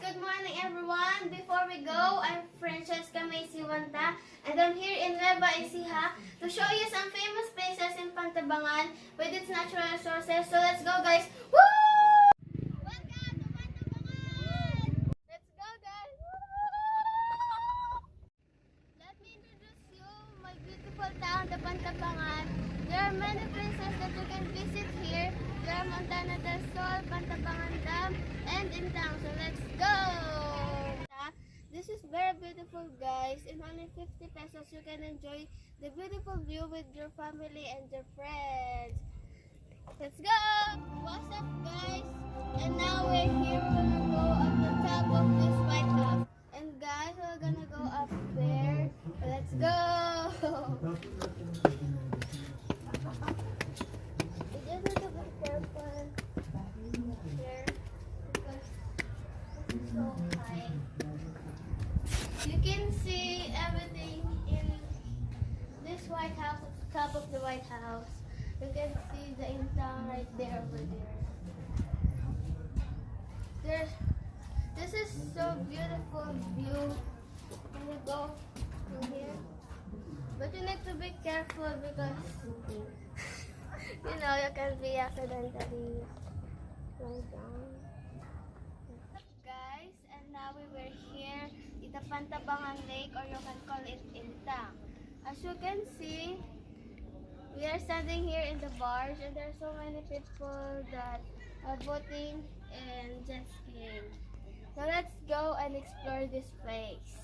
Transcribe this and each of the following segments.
good morning everyone. Before we go, I'm Frenchesca Wanta, and I'm here in Nueva Ecija to show you some famous places in Pantabangan with its natural resources. So let's go guys! Woo! Welcome to Pantabangan! Let's go guys! Woo! Let me introduce you my beautiful town, the Pantabangan. There are many places that you can visit here. There are Montana del Sol, Pantabangan Dam, and in town. So let's go! This is very beautiful guys. In only 50 pesos you can enjoy the beautiful view with your family and your friends. Let's go! What's up guys? And now we're here. We're gonna go up the top of this White House. And guys, we're gonna go up there. Let's go! We just need to be careful here because this is so high. You can see everything in this White House at the top of the White House. You can see the in-town right there over there. This is so beautiful view when you go from here. But you need to be careful because you know you can be accidentally lying down. Guys, and now we were here in the Pantabangan Lake, or you can call it Intang. As you can see, we are standing here in the barge, and there are so many people that are boating and jet skiing. So let's go and explore this place.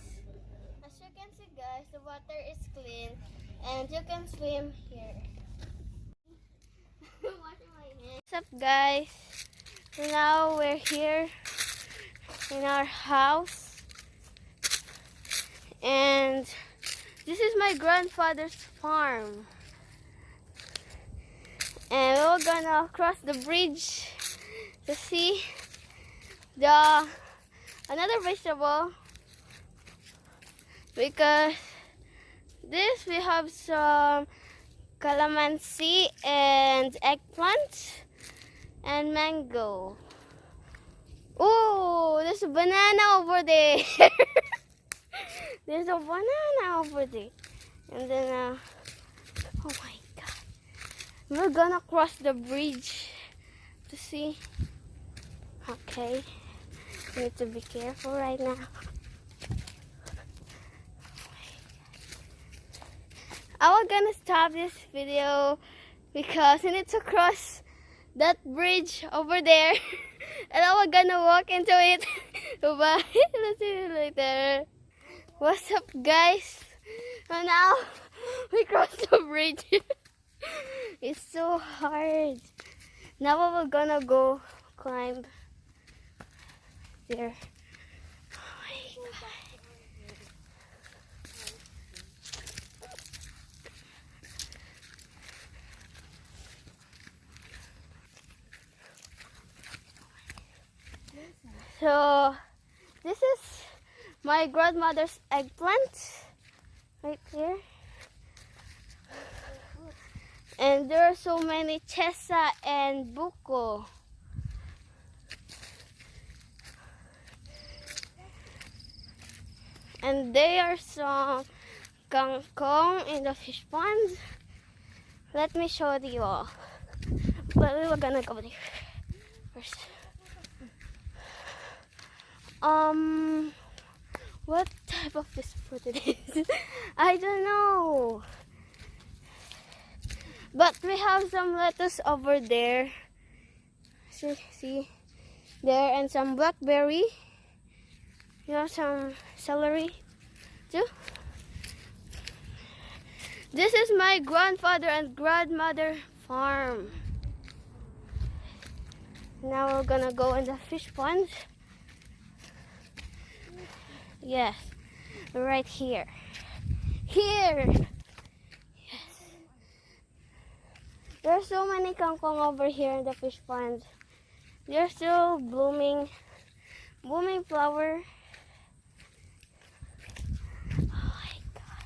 As you can see guys, the water is clean and you can swim here. What's up guys? So now we're here in our house, and this is my grandfather's farm, and we're gonna cross the bridge to see another vegetable, because this we have some calamansi and eggplant and mango. Oh, there's a banana over there. There's a banana over there. And then, oh my God. We're gonna cross the bridge to see. Okay. We need to be careful right now. I was gonna stop this video because we need to cross that bridge over there. And I was gonna walk into it. Bye. Let's see you later. What's up guys? And now we crossed the bridge. It's so hard. Now we're gonna go climb there. Oh my God. So this is my grandmother's eggplant right here, and there are so many Chesca and buko. And there are some kangkong in the fish pond. Let me show you all. But we're gonna go there first. What type of this fruit it is? I don't know. But we have some lettuce over there. See there, and some blackberry. You have some celery too. This is my grandfather and grandmother farm. Now we're gonna go in the fish pond. Yes, right here. Here. Yes. There are so many kangkong over here in the fish pond. They're still blooming flower. Oh my God.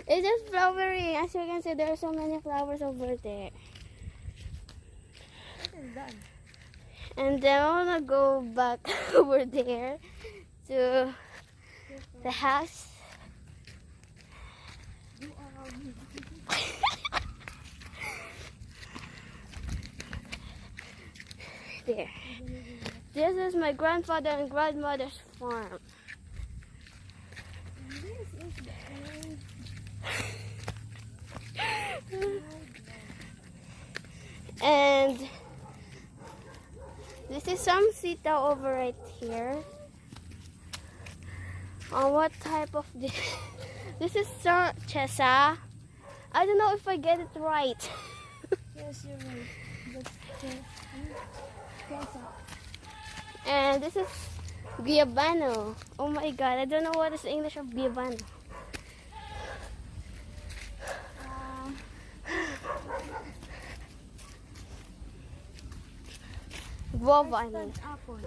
It's just flowering. As you can see, there are so many flowers over there. What is that? And then I wanna go back over there to the house. There. This is my grandfather and grandmother's farm. And this is some sitaw over right here. What type of this? This is some Chesca. I don't know if I get it right. Yes, you're right. Chesca. And this is Biabano. Oh my god, I don't know what is the English of Biabano. Guava, I mean. Apple.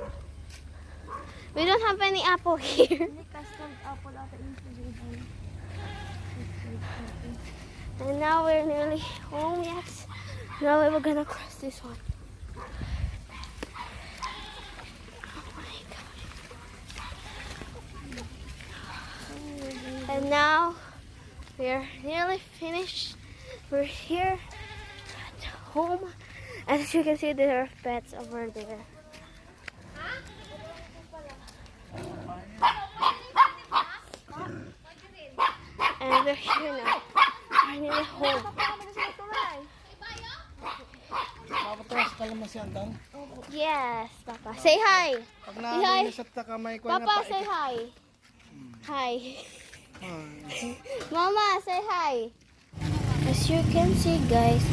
We don't have any apple here. Hindi custard apple ata yung sabihin. And now we're nearly home, yes. Now we're gonna cross this one. Oh my god. And now we're nearly finished. We're here at home. As you can see, there are pets over there. And we're here now. We're nearly home. Yes, Papa. Say hi. Say hi. Papa, say hi. Hi. Mama, say hi. As you can see, guys,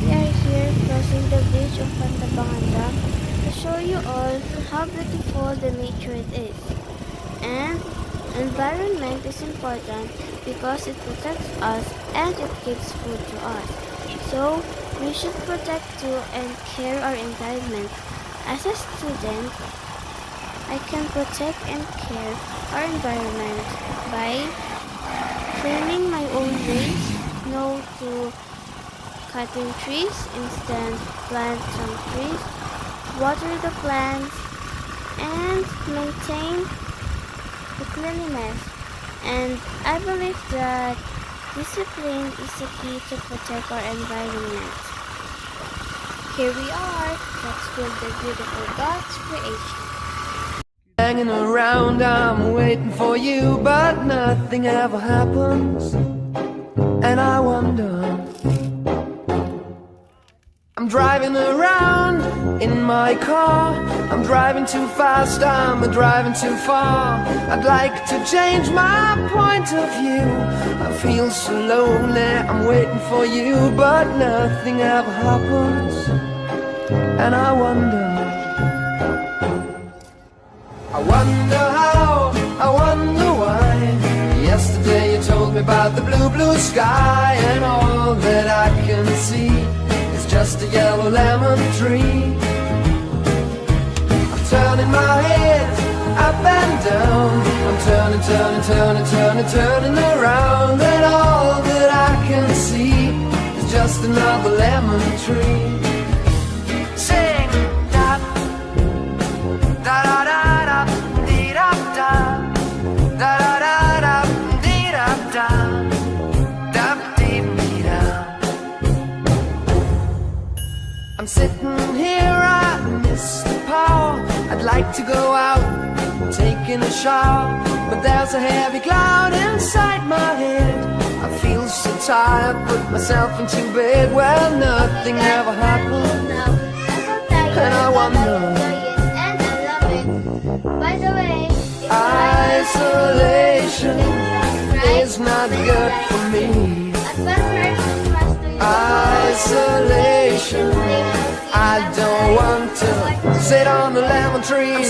we are here crossing the bridge of Wanta to show you all how beautiful the nature it is. And environment is important because it protects us and it gives food to us. So we should protect too and care our environment. As a student, I can protect and care our environment by cleaning my own waste, no to cutting trees, instead plant some trees, water the plants, and maintain the cleanliness. And I believe that discipline is the key to protect our environment. Here we are. Let's build the beautiful God's creation. Hanging around, I'm waiting for you, but nothing ever happens. And I wonder, I'm driving around in my car, I'm driving too fast, I'm driving too far. I'd like to change my point of view. I feel so lonely, I'm waiting for you, but nothing ever happens. And I wonder how, I wonder why. Yesterday you told me about the blue, blue sky, and all that I can see is just a yellow lemon tree. I'm turning my head up and down, I'm turning, turning, turning, turning, turning around, and all that I can see is just another lemon tree. Sing da da da da da dee da da da da da da dee da da da dee dee da. I'm sitting here, I miss the power. I'd like to go out, taking a shower, but there's a heavy cloud inside my head. I feel so tired, put myself into bed. Well, nothing ever happened, and I wonder. By the way, isolation is not good for me. Isolation, I don't want to sit on the lemon tree.